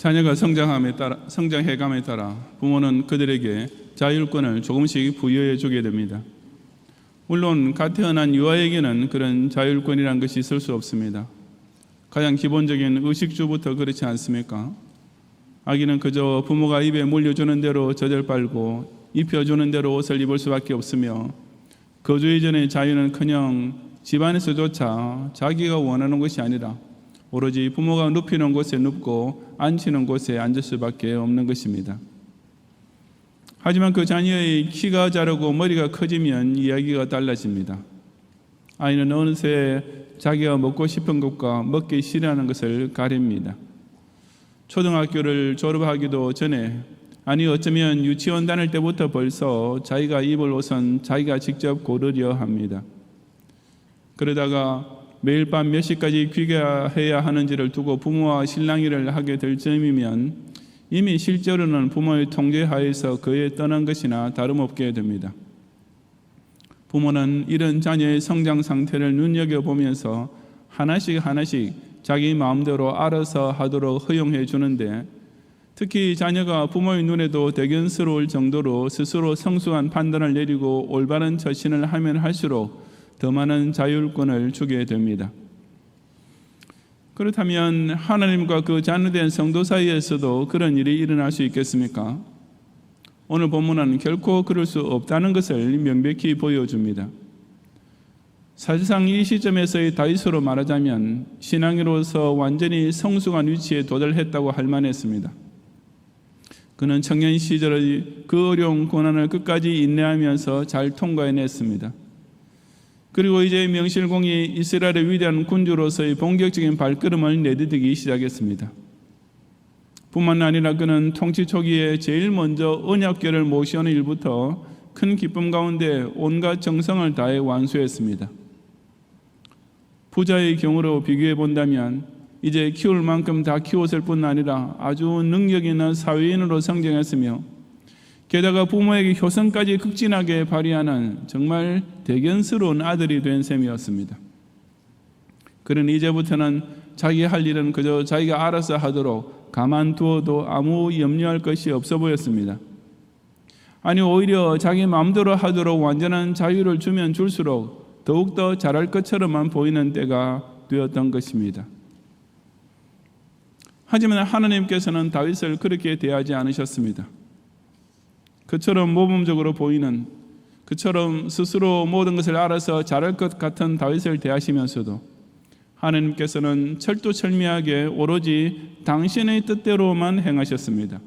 자녀가 성장해감에 따라 부모는 그들에게 자율권을 조금씩 부여해 주게 됩니다. 물론 갓 태어난 유아에게는 그런 자율권이란 것이 있을 수 없습니다. 가장 기본적인 의식주부터 그렇지 않습니까? 아기는 그저 부모가 입에 물려주는 대로 젖을 빨고 입혀주는 대로 옷을 입을 수밖에 없으며 거주 이전의 자유는커녕 집안에서조차 자기가 원하는 것이 아니라 오로지 부모가 눕히는 곳에 눕고 앉히는 곳에 앉을 수밖에 없는 것입니다. 하지만 그 자녀의 키가 자라고 머리가 커지면 이야기가 달라집니다. 아이는 어느새 자기가 먹고 싶은 것과 먹기 싫어하는 것을 가립니다. 초등학교를 졸업하기도 전에, 아니 어쩌면 유치원 다닐 때부터 벌써 자기가 입을 옷은 자기가 직접 고르려 합니다. 그러다가 매일 밤 몇 시까지 귀가해야 하는지를 두고 부모와 실랑이를 하게 될 즈음이면 이미 실제로는 부모의 통제 하에서 거에 떠난 것이나 다름없게 됩니다. 부모는 이런 자녀의 성장 상태를 눈여겨보면서 하나씩 자기 마음대로 알아서 하도록 허용해 주는데, 특히 자녀가 부모의 눈에도 대견스러울 정도로 스스로 성숙한 판단을 내리고 올바른 처신을 하면 할수록 더 많은 자율권을 주게 됩니다. 그렇다면 하나님과 그 자녀된 성도 사이에서도 그런 일이 일어날 수 있겠습니까? 오늘 본문은 결코 그럴 수 없다는 것을 명백히 보여줍니다. 사실상 이 시점에서의 다윗으로 말하자면 신앙인으로서 완전히 성숙한 위치에 도달했다고 할 만했습니다. 그는 청년 시절의 그 어려운 고난을 끝까지 인내하면서 잘 통과해냈습니다. 그리고 이제 명실공히 이스라엘의 위대한 군주로서의 본격적인 발걸음을 내디디기 시작했습니다. 뿐만 아니라 그는 통치 초기에 제일 먼저 언약궤를 모시는 일부터 큰 기쁨 가운데 온갖 정성을 다해 완수했습니다. 부자의 경우로 비교해 본다면 이제 키울 만큼 다 키웠을 뿐 아니라 아주 능력 있는 사회인으로 성장했으며 게다가 부모에게 효성까지 극진하게 발휘하는 정말 대견스러운 아들이 된 셈이었습니다. 그는 이제부터는 자기 할 일은 그저 자기가 알아서 하도록 가만두어도 아무 염려할 것이 없어 보였습니다. 아니 오히려 자기 마음대로 하도록 완전한 자유를 주면 줄수록 더욱더 잘할 것처럼만 보이는 때가 되었던 것입니다. 하지만 하나님께서는 다윗을 그렇게 대하지 않으셨습니다. 그처럼 모범적으로 보이는, 그처럼 스스로 모든 것을 알아서 잘할 것 같은 다윗을 대하시면서도 하나님께서는 철두철미하게 오로지 당신의 뜻대로만 행하셨습니다.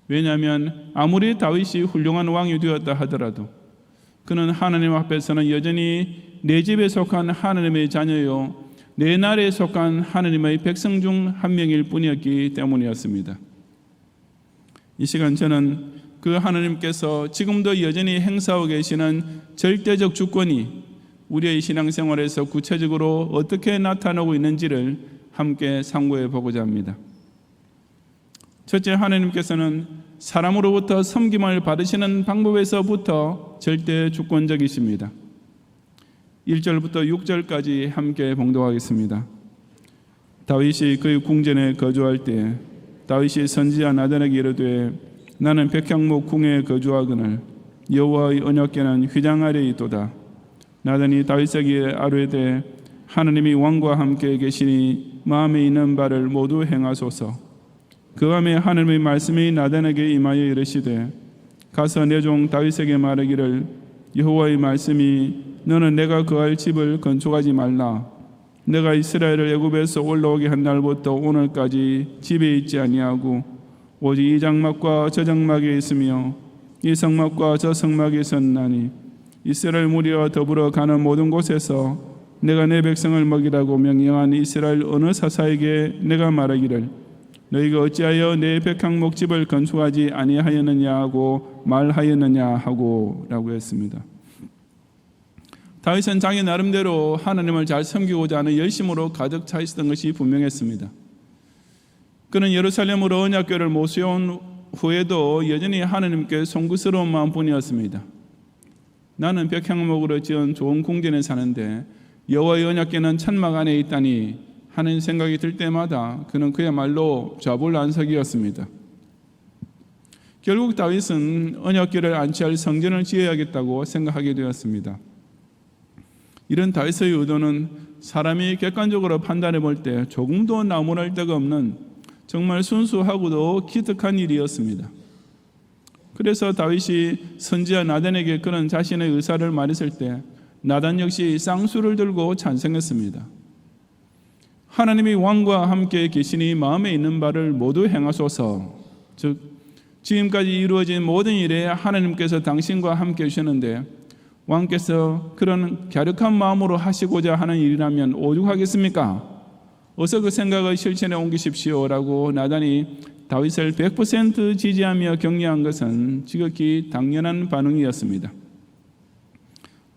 왜냐하면 아무리 다윗이 훌륭한 왕이 되었다 하더라도 그는 하나님 앞에서는 여전히 내 집에 속한 하나님의 자녀요 내 나라에 속한 하나님의 백성 중 한 명일 뿐이었기 때문이었습니다. 이 시간 저는 그 하나님께서 지금도 여전히 행사하고 계시는 절대적 주권이 우리의 신앙생활에서 구체적으로 어떻게 나타나고 있는지를 함께 상고해 보고자 합니다. 첫째, 하나님께서는 사람으로부터 섬김을 받으시는 방법에서부터 절대 주권적이십니다. 1절부터 6절까지 함께 봉독하겠습니다. 다윗이 그의 궁전에 거주할 때 다윗이 선지자 나단에게 이르되 나는 백향목 궁에 거주하거늘 여호와의 언약궤는 휘장 아래에 있도다. 나단이 다윗에게 아뢰되 하나님이 왕과 함께 계시니 마음에 있는 바를 모두 행하소서. 그 밤에 하나님의 말씀이 나단에게 임하여 이르시되 가서 내 종 다윗에게 말하기를 여호와의 말씀이 너는 내가 거할 집을 건축하지 말라. 내가 이스라엘을 애굽에서 올라오게 한 날부터 오늘까지 집에 있지 아니하고 오직 이 장막과 저 장막에 있으며 이 성막과 저 성막에 섰나니 이스라엘 무리와 더불어 가는 모든 곳에서 내가 내 백성을 먹이라고 명령한 이스라엘 어느 사사에게 내가 말하기를 너희가 어찌하여 내 백향목 집을 건축하지 아니하였느냐 하고 말하였느냐 하고 라고 했습니다. 다윗은 자기 나름대로 하나님을 잘 섬기고자 하는 열심으로 가득 차 있었던 것이 분명했습니다. 그는 예루살렘으로 언약궤를 모셔온 후에도 여전히 하나님께 송구스러운 마음뿐이었습니다. 나는 백향목으로 지은 좋은 궁전에 사는데 여호와의 언약궤는 천막 안에 있다니 하는 생각이 들 때마다 그는 그야말로 좌불안석이었습니다. 결국 다윗은 언약궤를 안치할 성전을 지어야겠다고 생각하게 되었습니다. 이런 다윗의 의도는 사람이 객관적으로 판단해 볼 때 조금도 나무랄 데가 없는 정말 순수하고도 기특한 일이었습니다. 그래서 다윗이 선지자 나단에게 그런 자신의 의사를 말했을 때 나단 역시 쌍수를 들고 찬성했습니다. 하나님이 왕과 함께 계시니 마음에 있는 바를 모두 행하소서. 즉 지금까지 이루어진 모든 일에 하나님께서 당신과 함께 하셨는데 왕께서 그런 갸륵한 마음으로 하시고자 하는 일이라면 오죽하겠습니까? 어서 그 생각을 실천에 옮기십시오 라고 나단이 다윗을 100% 지지하며 격려한 것은 지극히 당연한 반응이었습니다.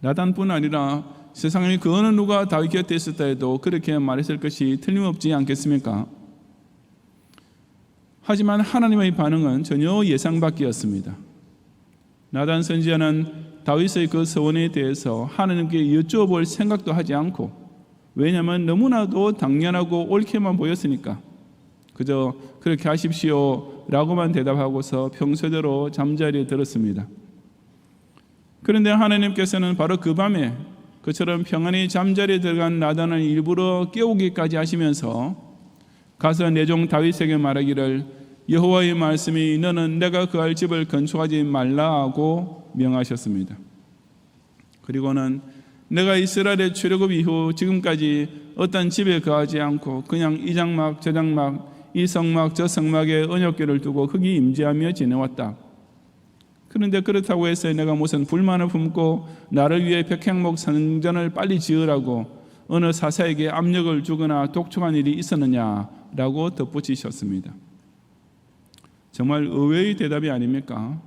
나단뿐 아니라 세상에 그 어느 누가 다윗 곁에 있었다 해도 그렇게 말했을 것이 틀림없지 않겠습니까? 하지만 하나님의 반응은 전혀 예상 밖이었습니다. 나단 선지자는 다윗의 그 서원에 대해서 하나님께 여쭈어볼 생각도 하지 않고, 왜냐하면 너무나도 당연하고 옳게만 보였으니까 그저 그렇게 하십시오 라고만 대답하고서 평소대로 잠자리에 들었습니다. 그런데 하나님께서는 바로 그 밤에 그처럼 평안히 잠자리에 들어간 나단을 일부러 깨우기까지 하시면서 가서 내 종 다윗에게 말하기를 여호와의 말씀이 너는 내가 그할 집을 건축하지 말라 하고 명하셨습니다. 그리고는 내가 이스라엘의 출애굽 이후 지금까지 어떤 집에 거하지 않고 그냥 이 장막 저 장막 이 성막 저 성막에 언약궤를 두고 흙이 임재하며 지내왔다. 그런데 그렇다고 해서 내가 무슨 불만을 품고 나를 위해 백향목 성전을 빨리 지으라고 어느 사사에게 압력을 주거나 독촉한 일이 있었느냐라고 덧붙이셨습니다. 정말 의외의 대답이 아닙니까?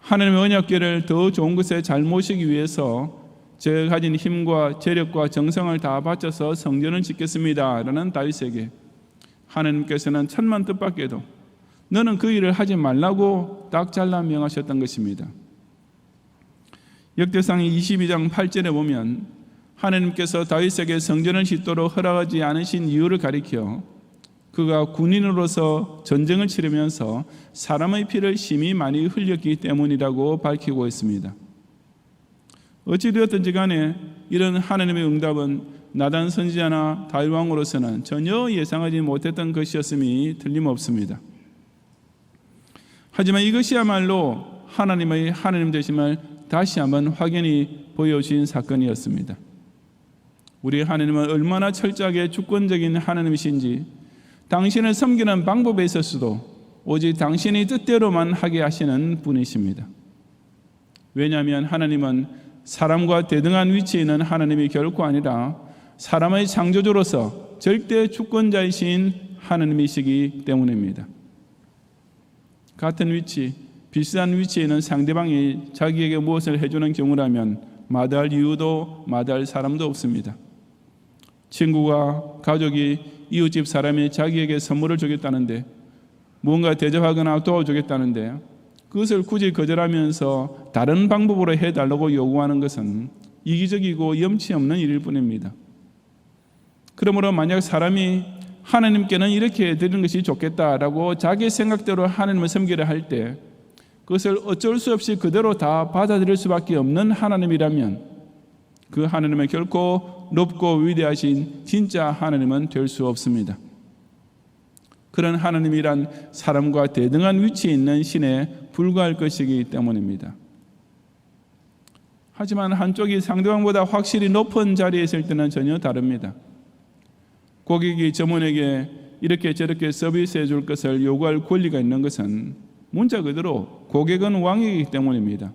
하나님의 언약궤를 더 좋은 곳에 잘 모시기 위해서 제가 가진 힘과 재력과 정성을 다 바쳐서 성전을 짓겠습니다 라는 다윗에게 하나님께서는 천만 뜻밖에도 너는 그 일을 하지 말라고 딱 잘라 명하셨던 것입니다. 역대상 22장 8절에 보면 하나님께서 다윗에게 성전을 짓도록 허락하지 않으신 이유를 가리켜 그가 군인으로서 전쟁을 치르면서 사람의 피를 심히 많이 흘렸기 때문이라고 밝히고 있습니다. 어찌되었든지 간에 이런 하나님의 응답은 나단 선지자나 다윗 왕으로서는 전혀 예상하지 못했던 것이었음이 틀림없습니다. 하지만 이것이야말로 하나님의 하나님 되심을 다시 한번 확연히 보여주신 사건이었습니다. 우리 하나님은 얼마나 철저하게 주권적인 하나님이신지 당신을 섬기는 방법에 있어서도 오직 당신의 뜻대로만 하게 하시는 분이십니다. 왜냐하면 하나님은 사람과 대등한 위치에 있는 하나님이 결코 아니라 사람의 창조주로서 절대 주권자이신 하나님이시기 때문입니다. 같은 위치, 비슷한 위치에 있는 상대방이 자기에게 무엇을 해주는 경우라면 마다할 이유도 마다할 사람도 없습니다. 친구가, 가족이, 이웃집 사람이 자기에게 선물을 주겠다는데, 무언가 대접하거나 도와주겠다는데 그것을 굳이 거절하면서 다른 방법으로 해달라고 요구하는 것은 이기적이고 염치 없는 일일 뿐입니다. 그러므로 만약 사람이 하나님께는 이렇게 해드리는 것이 좋겠다라고 자기 생각대로 하나님을 섬기려 할 때 그것을 어쩔 수 없이 그대로 다 받아들일 수밖에 없는 하나님이라면 그 하나님은 결코 높고 위대하신 진짜 하나님은 될 수 없습니다. 그런 하나님이란 사람과 대등한 위치에 있는 신에 불과할 것이기 때문입니다. 하지만 한쪽이 상대방보다 확실히 높은 자리에 있을 때는 전혀 다릅니다. 고객이 점원에게 이렇게 저렇게 서비스해 줄 것을 요구할 권리가 있는 것은 문자 그대로 고객은 왕이기 때문입니다.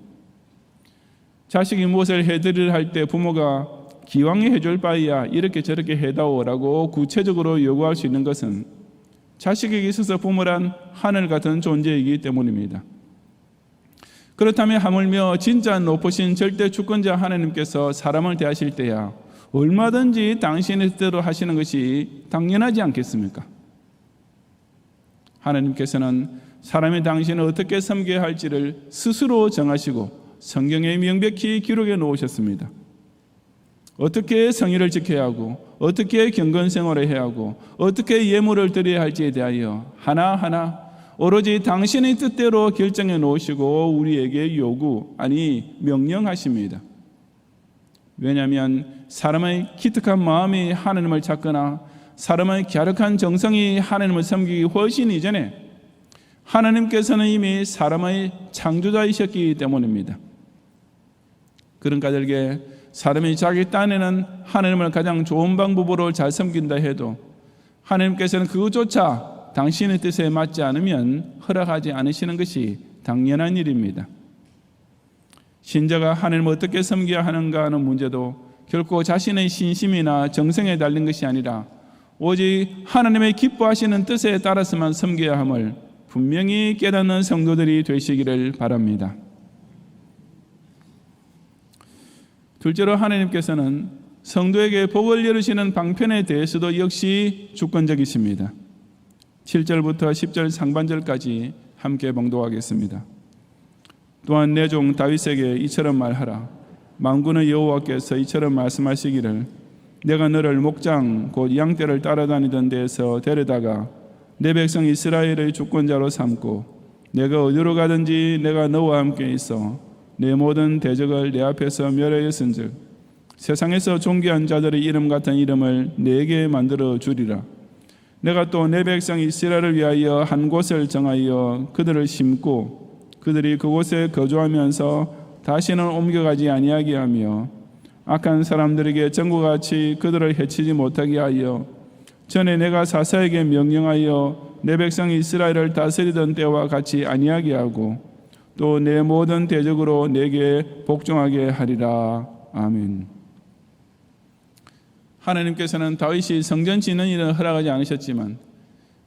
자식이 무엇을 해드리려 할 때 부모가 기왕에 해줄 바에야 이렇게 저렇게 해다오라고 구체적으로 요구할 수 있는 것은 자식에게 있어서 부모란 하늘 같은 존재이기 때문입니다. 그렇다면 하물며 진짜 높으신 절대 주권자 하나님께서 사람을 대하실 때야 얼마든지 당신의 뜻대로 하시는 것이 당연하지 않겠습니까? 하나님께서는 사람이 당신을 어떻게 섬겨야 할지를 스스로 정하시고 성경에 명백히 기록해 놓으셨습니다. 어떻게 성의를 지켜야 하고 어떻게 경건 생활을 해야 하고 어떻게 예물을 드려야 할지에 대하여 하나하나 오로지 당신의 뜻대로 결정해 놓으시고 우리에게 요구, 아니 명령하십니다. 왜냐하면 사람의 기특한 마음이 하나님을 찾거나 사람의 갸륵한 정성이 하나님을 섬기기 훨씬 이전에 하나님께서는 이미 사람의 창조자이셨기 때문입니다. 그런 까닭에 사람이 자기 딴에는 하나님을 가장 좋은 방법으로 잘 섬긴다 해도 하나님께서는 그것조차 당신의 뜻에 맞지 않으면 허락하지 않으시는 것이 당연한 일입니다. 신자가 하나님을 어떻게 섬겨야 하는가 하는 문제도 결코 자신의 신심이나 정성에 달린 것이 아니라 오직 하나님의 기뻐하시는 뜻에 따라서만 섬겨야 함을 분명히 깨닫는 성도들이 되시기를 바랍니다. 둘째로 하나님께서는 성도에게 복을 열으시는 방편에 대해서도 역시 주권적이십니다. 7절부터 10절 상반절까지 함께 봉독하겠습니다. 또한 내 종 다윗에게 이처럼 말하라. 만군의 여호와께서 이처럼 말씀하시기를 내가 너를 목장 곧 양떼를 따라다니던 데에서 데려다가 내 백성 이스라엘의 주권자로 삼고 내가 어디로 가든지 내가 너와 함께 있어 내 모든 대적을 내 앞에서 멸하였은즉 세상에서 존귀한 자들의 이름 같은 이름을 내게 만들어 주리라. 내가 또 내 백성 이스라엘을 위하여 한 곳을 정하여 그들을 심고 그들이 그곳에 거주하면서 다시는 옮겨가지 아니하게 하며 악한 사람들에게 전구같이 그들을 해치지 못하게 하여 전에 내가 사사에게 명령하여 내 백성 이스라엘을 다스리던 때와 같이 아니하게 하고 또 내 모든 대적으로 내게 복종하게 하리라. 아멘. 하나님께서는 다윗이 성전 짓는 일은 허락하지 않으셨지만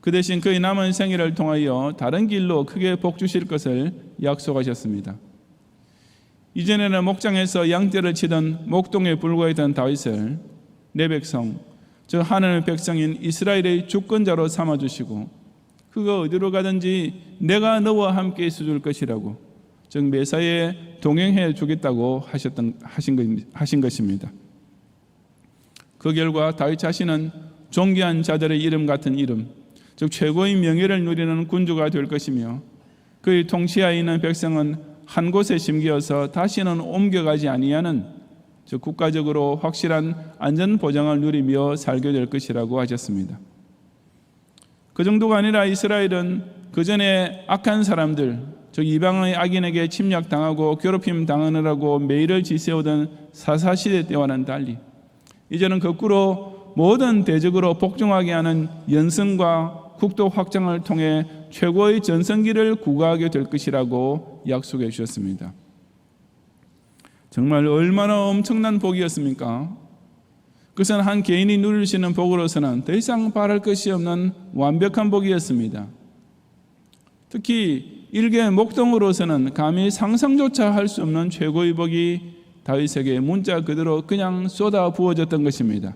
그 대신 그의 남은 생애를 통하여 다른 길로 크게 복 주실 것을 약속하셨습니다. 이전에는 목장에서 양떼를 치던 목동에 불과했던 다윗을 내 백성, 즉 하나님의 백성인 이스라엘의 주권자로 삼아주시고 그가 어디로 가든지 내가 너와 함께 있어줄 것이라고, 즉 메사에 동행해 주겠다고 하신 것입니다. 그 결과 다윗 자신은 존귀한 자들의 이름 같은 이름, 즉 최고의 명예를 누리는 군주가 될 것이며 그의 통치하에 있는 백성은 한 곳에 심기어서 다시는 옮겨가지 아니하는, 즉 국가적으로 확실한 안전 보장을 누리며 살게 될 것이라고 하셨습니다. 그 정도가 아니라 이스라엘은 그 전에 악한 사람들, 즉 이방의 악인에게 침략당하고 괴롭힘 당하느라고 매일을 지새우던 사사시대 때와는 달리 이제는 거꾸로 모든 대적으로 복종하게 하는 연승과 국도 확장을 통해 최고의 전성기를 구가하게 될 것이라고 약속해 주셨습니다. 정말 얼마나 엄청난 복이었습니까? 그것은 한 개인이 누릴 수 있는 복으로서는 더 이상 바랄 것이 없는 완벽한 복이었습니다. 특히 일개 목동으로서는 감히 상상조차 할 수 없는 최고의 복이 다윗에게 문자 그대로 그냥 쏟아 부어졌던 것입니다.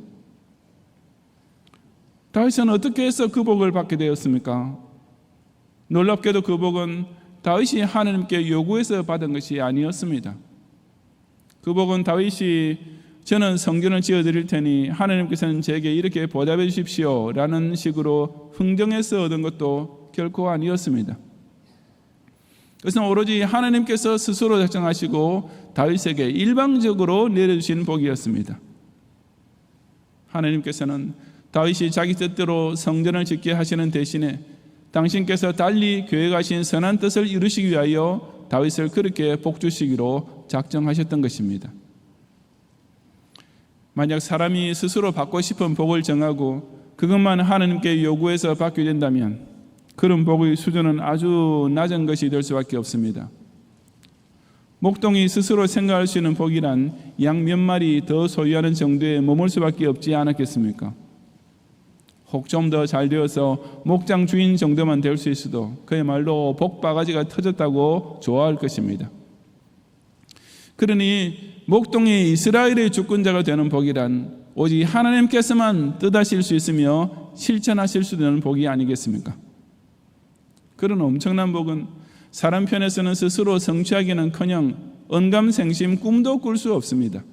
다윗은 어떻게 해서 그 복을 받게 되었습니까? 놀랍게도 그 복은 다윗이 하나님께 요구해서 받은 것이 아니었습니다. 그 복은 다윗이 저는 성전을 지어드릴 테니 하나님께서는 제게 이렇게 보답해 주십시오 라는 식으로 흥정해서 얻은 것도 결코 아니었습니다. 그것은 오로지 하나님께서 스스로 작정하시고 다윗에게 일방적으로 내려주신 복이었습니다. 하나님께서는 다윗이 자기 뜻대로 성전을 짓게 하시는 대신에 당신께서 달리 계획하신 선한 뜻을 이루시기 위하여 다윗을 그렇게 복주시기로 작정하셨던 것입니다. 만약 사람이 스스로 받고 싶은 복을 정하고 그것만 하나님께 요구해서 받게 된다면 그런 복의 수준은 아주 낮은 것이 될 수밖에 없습니다. 목동이 스스로 생각할 수 있는 복이란 양 몇 마리 더 소유하는 정도에 머물 수밖에 없지 않았겠습니까? 혹 좀 더 잘 되어서 목장 주인 정도만 될 수 있어도 그야말로 복바가지가 터졌다고 좋아할 것입니다. 그러니 목동이 이스라엘의 주권자가 되는 복이란 오직 하나님께서만 뜻하실 수 있으며 실천하실 수 있는 복이 아니겠습니까? 그런 엄청난 복은 사람 편에서는 스스로 성취하기는커녕 언감생심 꿈도 꿀 수 없습니다.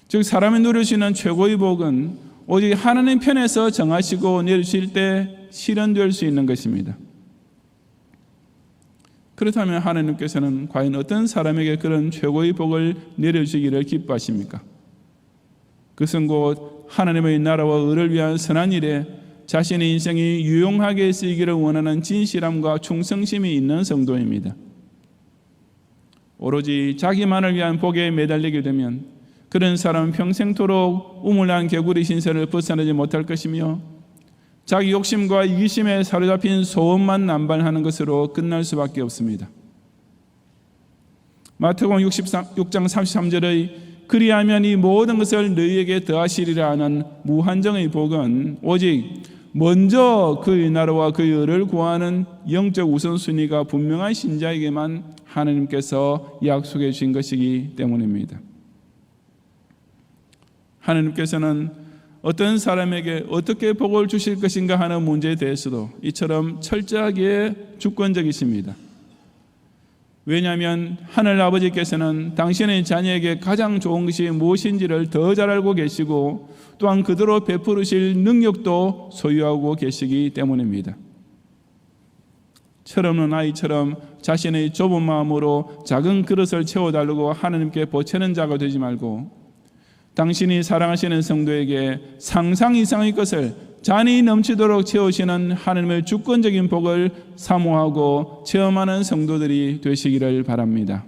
즉 사람이 누릴 수 있는 최고의 복은 오직 하나님 편에서 정하시고 내리실 때 실현될 수 있는 것입니다. 그렇다면 하나님께서는 과연 어떤 사람에게 그런 최고의 복을 내려주기를 기뻐하십니까? 그것은 곧 하나님의 나라와 의를 위한 선한 일에 자신의 인생이 유용하게 쓰이기를 원하는 진실함과 충성심이 있는 성도입니다. 오로지 자기만을 위한 복에 매달리게 되면 그런 사람은 평생토록 우물난 개구리 신세를 벗어나지 못할 것이며 자기 욕심과 이기심에 사로잡힌 소원만 남발하는 것으로 끝날 수밖에 없습니다. 마태복음 6장 33절의 그리하면 이 모든 것을 너희에게 더하시리라 하는 무한정의 복은 오직 먼저 그의 나라와 그의 의를 구하는 영적 우선순위가 분명한 신자에게만 하나님께서 약속해 주신 것이기 때문입니다. 하나님께서는 어떤 사람에게 어떻게 복을 주실 것인가 하는 문제에 대해서도 이처럼 철저하게 주권적이십니다. 왜냐하면 하늘 아버지께서는 당신의 자녀에게 가장 좋은 것이 무엇인지를 더 잘 알고 계시고 또한 그대로 베푸실 능력도 소유하고 계시기 때문입니다. 철없는 아이처럼 자신의 좁은 마음으로 작은 그릇을 채워달라고 하나님께 보채는 자가 되지 말고 당신이 사랑하시는 성도에게 상상 이상의 것을 잔이 넘치도록 채우시는 하나님의 주권적인 복을 사모하고 체험하는 성도들이 되시기를 바랍니다.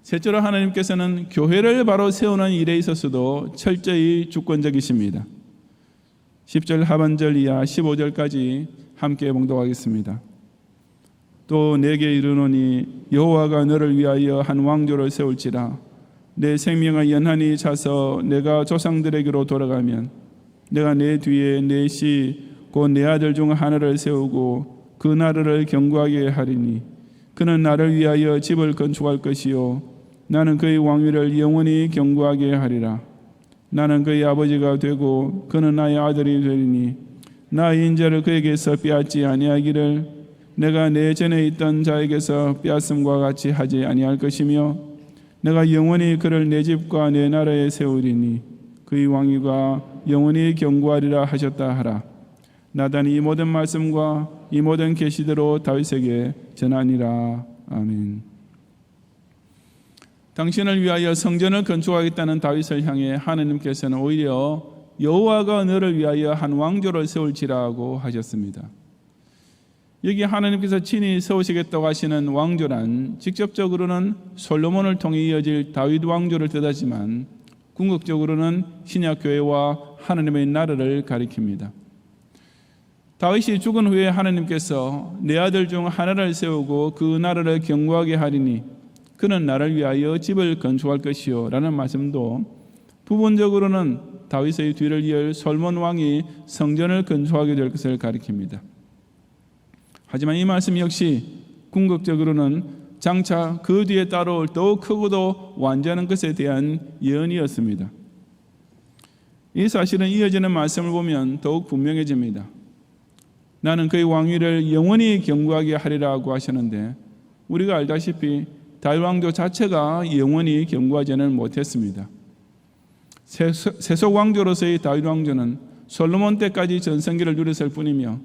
셋째로 하나님께서는 교회를 바로 세우는 일에 있어서도 철저히 주권적이십니다. 10절 하반절 이하 15절까지 함께 봉독하겠습니다. 또 내게 이르노니 여호와가 너를 위하여 한 왕조를 세울지라. 내 생명을 연한히 차서 내가 조상들에게로 돌아가면 내가 내 뒤에 내 시 곧 내 아들 중 하나를 세우고 그 나라를 견고하게 하리니 그는 나를 위하여 집을 건축할 것이요 나는 그의 왕위를 영원히 견고하게 하리라. 나는 그의 아버지가 되고 그는 나의 아들이 되리니 나의 인자를 그에게서 빼앗지 아니하기를 내가 내 전에 있던 자에게서 빼앗음과 같이 하지 아니할 것이며 내가 영원히 그를 내 집과 내 나라에 세우리니 그의 왕위가 영원히 견고하리라 하셨다 하라. 나단이 이 모든 말씀과 이 모든 계시대로 다윗에게 전하니라. 아멘. 당신을 위하여 성전을 건축하겠다는 다윗을 향해 하나님께서는 오히려 여호와가 너를 위하여 한 왕조를 세울지라고 하셨습니다. 여기 하나님께서 친히 세우시겠다고 하시는 왕조란 직접적으로는 솔로몬을 통해 이어질 다윗 왕조를 뜻하지만 궁극적으로는 신약교회와 하나님의 나라를 가리킵니다. 다윗이 죽은 후에 하나님께서 내 아들 중 하나를 세우고 그 나라를 견고하게 하리니 그는 나를 위하여 집을 건축할 것이요 라는 말씀도 부분적으로는 다윗의 뒤를 이을 솔몬 왕이 성전을 건축하게 될 것을 가리킵니다. 하지만 이 말씀 역시 궁극적으로는 장차 그 뒤에 따라올 더욱 크고도 완전한 것에 대한 예언이었습니다. 이 사실은 이어지는 말씀을 보면 더욱 분명해집니다. 나는 그의 왕위를 영원히 견고하게 하리라고 하셨는데 우리가 알다시피 다윗 왕조 자체가 영원히 견고하지는 못했습니다. 세속 왕조로서의 다윗 왕조는 솔로몬 때까지 전성기를 누렸을 뿐이며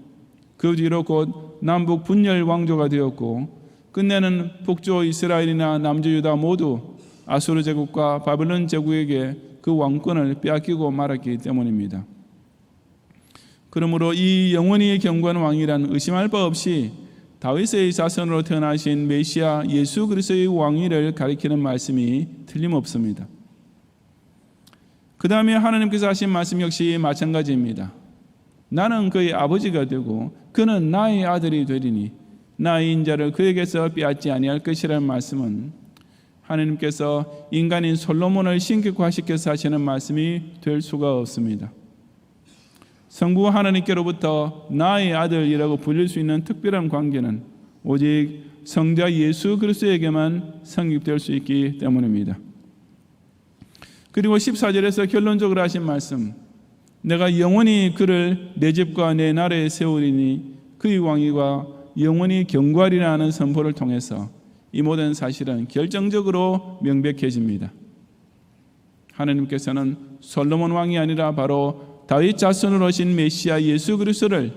그 뒤로 곧 남북 분열 왕조가 되었고 끝내는 북조 이스라엘이나 남조 유다 모두 아수르 제국과 바벨론 제국에게 그 왕권을 빼앗기고 말았기 때문입니다. 그러므로 이 영원히 견고한 왕이란 의심할 바 없이 다윗의 자손으로 태어나신 메시아 예수 그리스도의 왕위를 가리키는 말씀이 틀림없습니다. 그 다음에 하나님께서 하신 말씀 역시 마찬가지입니다. 나는 그의 아버지가 되고 그는 나의 아들이 되리니 나의 인자를 그에게서 빼앗지 아니할 것이라는 말씀은 하나님께서 인간인 솔로몬을 신격화시켜서 하시는 말씀이 될 수가 없습니다. 성부 하나님께로부터 나의 아들이라고 불릴 수 있는 특별한 관계는 오직 성자 예수 그리스도에게만 성립될 수 있기 때문입니다. 그리고 14절에서 결론적으로 하신 말씀, 내가 영원히 그를 내 집과 내 나라에 세우리니 그의 왕위가 영원히 견고하리라 하는 선포를 통해서 이 모든 사실은 결정적으로 명백해집니다. 하나님께서는 솔로몬 왕이 아니라 바로 다윗 자손으로 오신 메시아 예수 그리스도를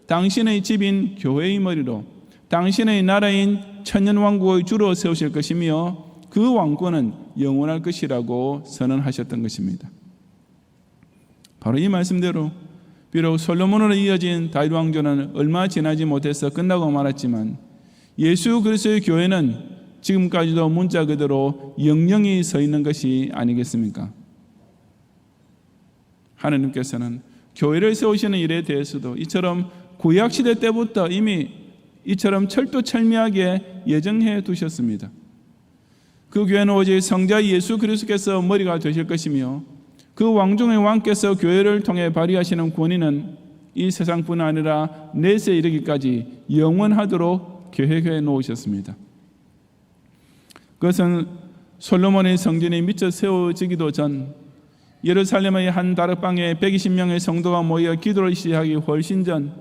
당신의 집인 교회의 머리로, 당신의 나라인 천년왕국의 주로 세우실 것이며 그 왕권은 영원할 것이라고 선언하셨던 것입니다. 바로 이 말씀대로 비록 솔로몬으로 이어진 다윗 왕조는 얼마 지나지 못해서 끝나고 말았지만 예수 그리스도의 교회는 지금까지도 문자 그대로 영영히 서 있는 것이 아니겠습니까? 하나님께서는 교회를 세우시는 일에 대해서도 이처럼 구약시대 때부터 이미 이처럼 철두철미하게 예정해 두셨습니다. 그 교회는 오직 성자 예수 그리스도께서 머리가 되실 것이며 그 왕중의 왕께서 교회를 통해 발휘하시는 권위는 이 세상뿐 아니라 내세 이르기까지 영원하도록 계획해 놓으셨습니다. 그것은 솔로몬의 성전이 미처 세워지기도 전 예루살렘의 한 다락방에 120명의 성도가 모여 기도를 시작하기 훨씬 전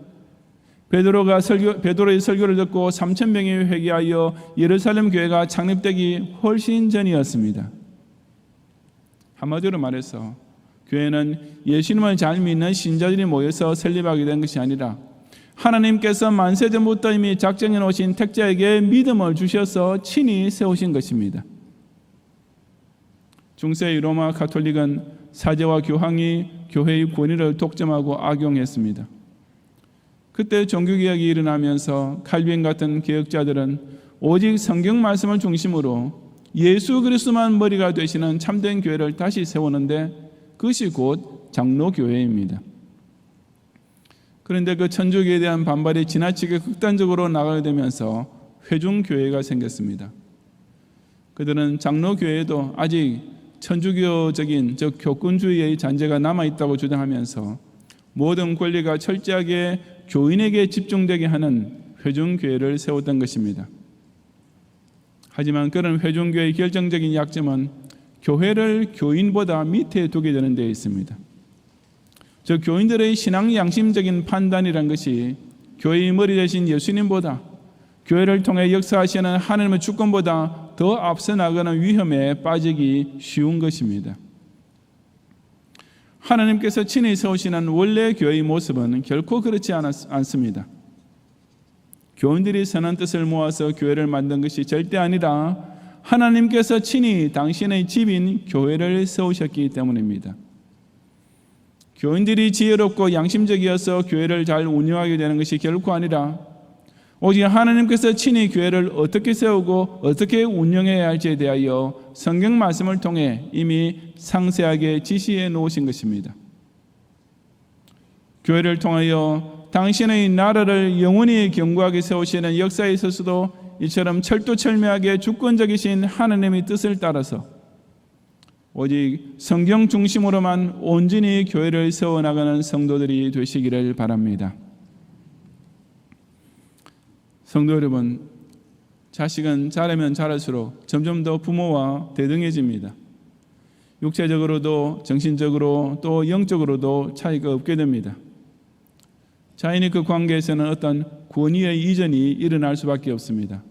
베드로의 설교를 듣고 3,000명이 회개하여 예루살렘 교회가 창립되기 훨씬 전이었습니다. 한마디로 말해서 교회는 예수님을 잘 믿는 신자들이 모여서 설립하게 된 것이 아니라 하나님께서 만세 전부터 이미 작정해 놓으신 택자에게 믿음을 주셔서 친히 세우신 것입니다. 중세 로마 가톨릭은 사제와 교황이 교회의 권위를 독점하고 악용했습니다. 그때 종교개혁이 일어나면서 칼빈 같은 개혁자들은 오직 성경 말씀을 중심으로 예수 그리스도만 머리가 되시는 참된 교회를 다시 세우는데 그것이 곧 장로교회입니다. 그런데 그 천주교에 대한 반발이 지나치게 극단적으로 나가게 되면서 회중교회가 생겼습니다. 그들은 장로교회에도 아직 천주교적인 즉 교권주의의 잔재가 남아있다고 주장하면서 모든 권리가 철저하게 교인에게 집중되게 하는 회중교회를 세웠던 것입니다. 하지만 그런 회중교회의 결정적인 약점은 교회를 교인보다 밑에 두게 되는 데 있습니다. 즉 교인들의 신앙 양심적인 판단이란 것이 교회의 머리 대신 예수님보다, 교회를 통해 역사하시는 하나님의 주권보다 더 앞서 나가는 위험에 빠지기 쉬운 것입니다. 하나님께서 친히 세우시는 원래 교회의 모습은 결코 그렇지 않습니다. 교인들이 선한 뜻을 모아서 교회를 만든 것이 절대 아니라 하나님께서 친히 당신의 집인 교회를 세우셨기 때문입니다. 교인들이 지혜롭고 양심적이어서 교회를 잘 운영하게 되는 것이 결코 아니라 오직 하나님께서 친히 교회를 어떻게 세우고 어떻게 운영해야 할지에 대하여 성경 말씀을 통해 이미 상세하게 지시해 놓으신 것입니다. 교회를 통하여 당신의 나라를 영원히 견고하게 세우시는 역사에 있어서도 이처럼 철두철미하게 주권적이신 하나님의 뜻을 따라서 오직 성경 중심으로만 온전히 교회를 세워나가는 성도들이 되시기를 바랍니다. 성도 여러분, 자식은 자라면 자랄수록 점점 더 부모와 대등해집니다. 육체적으로도 정신적으로 또 영적으로도 차이가 없게 됩니다. 자연히 그 관계에서는 어떤 권위의 이전이 일어날 수밖에 없습니다.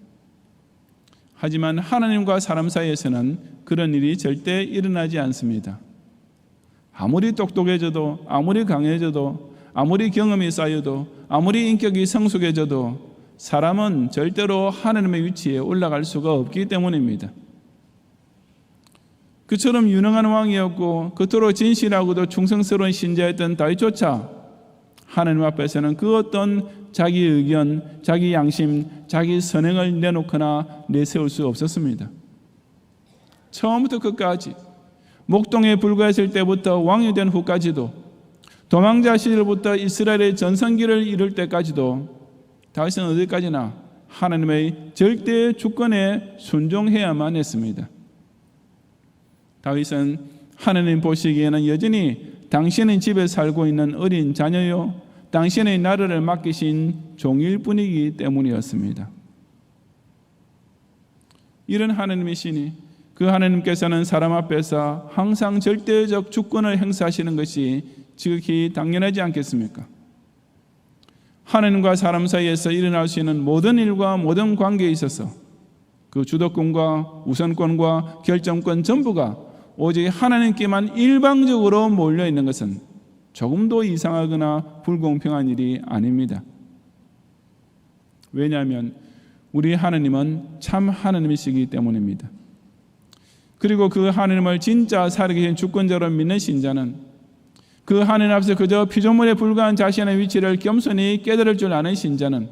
하지만 하나님과 사람 사이에서는 그런 일이 절대 일어나지 않습니다. 아무리 똑똑해져도, 아무리 강해져도, 아무리 경험이 쌓여도, 아무리 인격이 성숙해져도 사람은 절대로 하나님의 위치에 올라갈 수가 없기 때문입니다. 그처럼 유능한 왕이었고 그토록 진실하고도 충성스러운 신자였던 다윗조차 하나님 앞에서는 그 어떤 자기 의견, 자기 양심, 자기 선행을 내놓거나 내세울 수 없었습니다. 처음부터 끝까지 목동에 불과했을 때부터 왕이 된 후까지도 도망자 시절부터 이스라엘의 전성기를 이룰 때까지도 다윗은 어디까지나 하나님의 절대 주권에 순종해야만 했습니다. 다윗은 하나님 보시기에는 여전히 당신의 집에 살고 있는 어린 자녀요 당신의 나라를 맡기신 종일 뿐이기 때문이었습니다. 이런 하나님이시니 그 하나님께서는 사람 앞에서 항상 절대적 주권을 행사하시는 것이 지극히 당연하지 않겠습니까? 하나님과 사람 사이에서 일어날 수 있는 모든 일과 모든 관계에 있어서 그 주도권과 우선권과 결정권 전부가 오직 하나님께만 일방적으로 몰려 있는 것은 조금도 이상하거나 불공평한 일이 아닙니다. 왜냐하면 우리 하나님은 참 하나님이시기 때문입니다. 그리고 그 하나님을 진짜 살아계신 주권자로 믿는 신자는 그 하나님 앞에서 그저 피조물에 불과한 자신의 위치를 겸손히 깨달을 줄 아는 신자는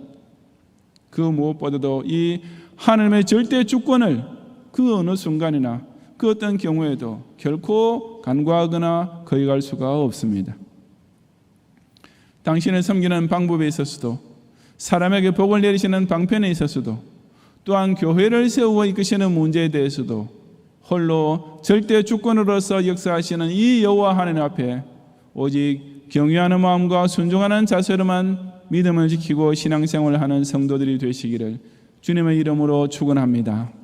그 무엇보다도 이 하나님의 절대 주권을 그 어느 순간이나 그 어떤 경우에도 결코 간과하거나 거역할 수가 없습니다. 당신을 섬기는 방법에 있어서도 사람에게 복을 내리시는 방편에 있어서도 또한 교회를 세우고 이끄시는 문제에 대해서도 홀로 절대 주권으로서 역사하시는 이 여호와 하나님 앞에 오직 경외하는 마음과 순종하는 자세로만 믿음을 지키고 신앙생활을 하는 성도들이 되시기를 주님의 이름으로 축원합니다.